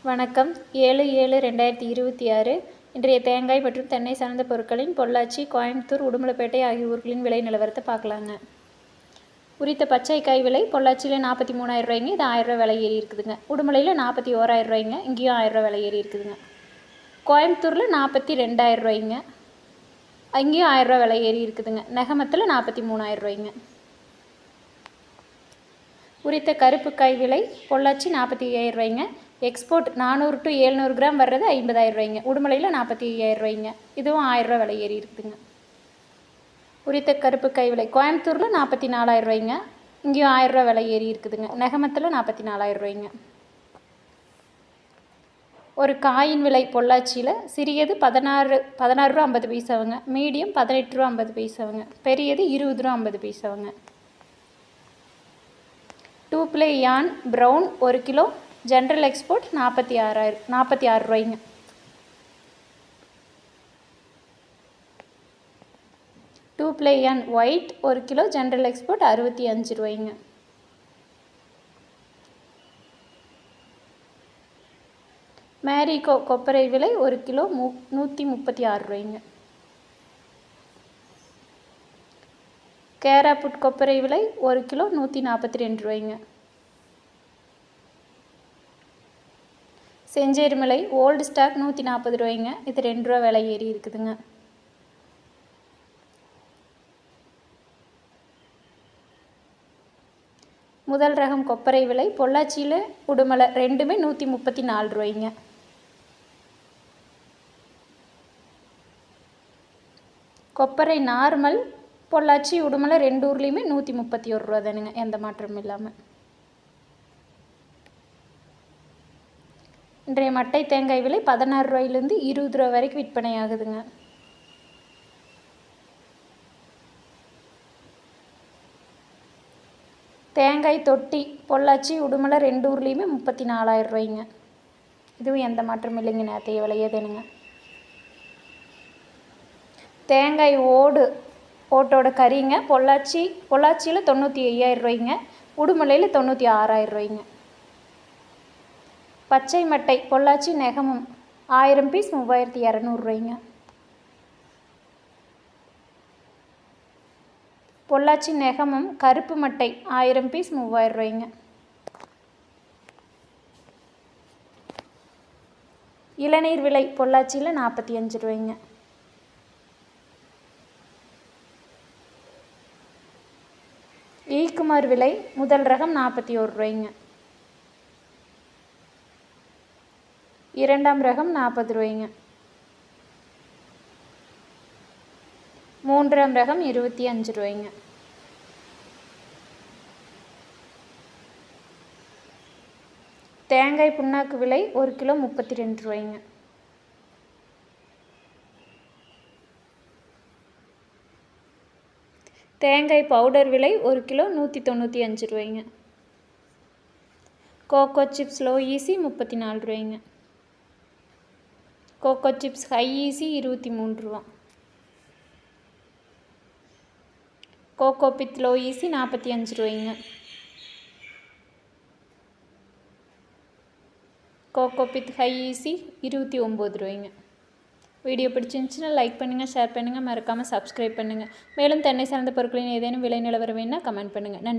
வணக்கம். 7/7/2026 இன்றைய தேங்காய் மற்றும் தென்னை சார்ந்த பொருட்களின் பொள்ளாச்சி, கோயம்புத்தூர், உடுமலைப்பேட்டை ஆகிய ஊர்களின் விலை நிலவரத்தை பார்க்கலாங்க. உரித்த பச்சைக்காய் விலை பொள்ளாச்சியில் 43,000 ரூபாய்ங்க. இது 1000 ரூபா விலை ஏறி இருக்குதுங்க. உடுமலையில் 41,000 ரூபாய்ங்க. இங்கேயும் 1000 ரூபா விலை ஏறி இருக்குதுங்க. கோயம்புத்தூரில் 42,000 ரூபாய்ங்க. அங்கேயும் 1000 ரூபா விலை ஏறி இருக்குதுங்க. நெகமத்தில் 43,000 ரூபாய்ங்க. உரித்த கருப்புக்காய் விலை பொள்ளாச்சி 45,000 ரூபாய்ங்க. எக்ஸ்போர்ட் 400 to 700 கிராம் வர்றது 50,000 ரூபாய்ங்க. உடுமலையில் 45,000 ரூபாய்ங்க. இதுவும் 1000 ரூபா விலை ஏறி இருக்குதுங்க. உரித்த கருப்புக்காய் விலை கோயம்புத்தூரில் 44,000 ரூபாய்ங்க. இங்கேயும் 1000 ரூபா விலை ஏறி இருக்குதுங்க. நெகமத்தில் 44,000 ரூபாய்ங்க. ஒரு காயின் விலை பொள்ளாச்சியில் சிறியது 16 ரூபா 50 பைசாவுங்க. மீடியம் 18 ரூபா 50 பைசாவுங்க. பெரியது 20 ரூபா 50 பைசாவுங்க. 2 ply yarn brown 1 kilo. General export 46 ரூபாய்ங்க. Two ply yarn white 1 kilo. General export 65 ரூபாய்ங்க. மேரிகோ கொப்பரை விலை 1 கிலோ 136 ரூபாய்ங்க. கேராப்புட் கொப்பரை விலை 1 கிலோ 142 ரூபாய்ங்க. செஞ்சேரி மிளை ஓல்டு ஸ்டாக் 140 ரூபாய்ங்க. இது 2 ரூபா விலை ஏறி இருக்குதுங்க. முதல் ரகம் கொப்பரை விலை பொள்ளாச்சியில் உடுமலை ரெண்டுமே 134 ரூபாய்ங்க. கொப்பரை நார்மல் பொள்ளாச்சி உடுமலை 2 ஊர்லேயுமே 131 ரூபா தானுங்க. எந்த மாற்றமும் இல்லாமல். இன்றைய மட்டை தேங்காய் விலை 16 ரூபாயிலேருந்து 20 ரூபா வரைக்கும் விற்பனை ஆகுதுங்க. தேங்காய் தொட்டி பொள்ளாச்சி உடுமலை 2 ஊர்லேயுமே 34,000 ரூபாய்ங்க. இதுவும் எந்த மாற்றமும் இல்லைங்க. நேற்றைய விலையே தானுங்க. தேங்காய் ஓட்டோட கறிங்க பொள்ளாச்சியில் 95,000 ரூபாய்ங்க. உடுமலையில் 96,000 ரூபாய்ங்க. பச்சை மட்டை பொள்ளாச்சி நெகமும் 1000 பீஸ் 3,200 ரூபாய்ங்க. பொள்ளாச்சி நெகமும் கருப்பு மட்டை 1000 பீஸ் 3,000 ரூபாய்ங்க. இளநீர் விலை பொள்ளாச்சியில் 45 ரூபாய்ங்க. ஈக்குமார் விலை முதல் ரகம் 41 ரூபாய்ங்க. இரண்டாம் ரகம் 40 ரூபாய்ங்க. மூன்றாம் ரகம் 25 ரூபாய்ங்க. தேங்காய் புண்ணாக்கு விலை 1 கிலோ 32 ரூபாய்ங்க. தேங்காய் பவுடர் விலை 1 கிலோ 195 ரூபாய்ங்க. கோகோ சிப்ஸ் லோ ஈஸி 34 ரூபாய்ங்க. கோகோ சிப்ஸ் ஹை ஈஸி 23 ரூபா. கோகோ பித் லோ ஈஸி 45 ரூபாய்ங்க. கோகோ பித் ஹை ஈஸி 29 ரூபாய்ங்க. வீடியோ பிடிச்சிருந்துச்சுன்னா லைக் பண்ணுங்கள், ஷேர் பண்ணுங்கள், மறக்காமல் சப்ஸ்கிரைப் பண்ணுங்கள். மேலும் தென்னை சார்ந்த பொருட்களின் ஏதேனும் விலை நிலவரம் வேணும்னா கமெண்ட் பண்ணுங்கள். நன்றி.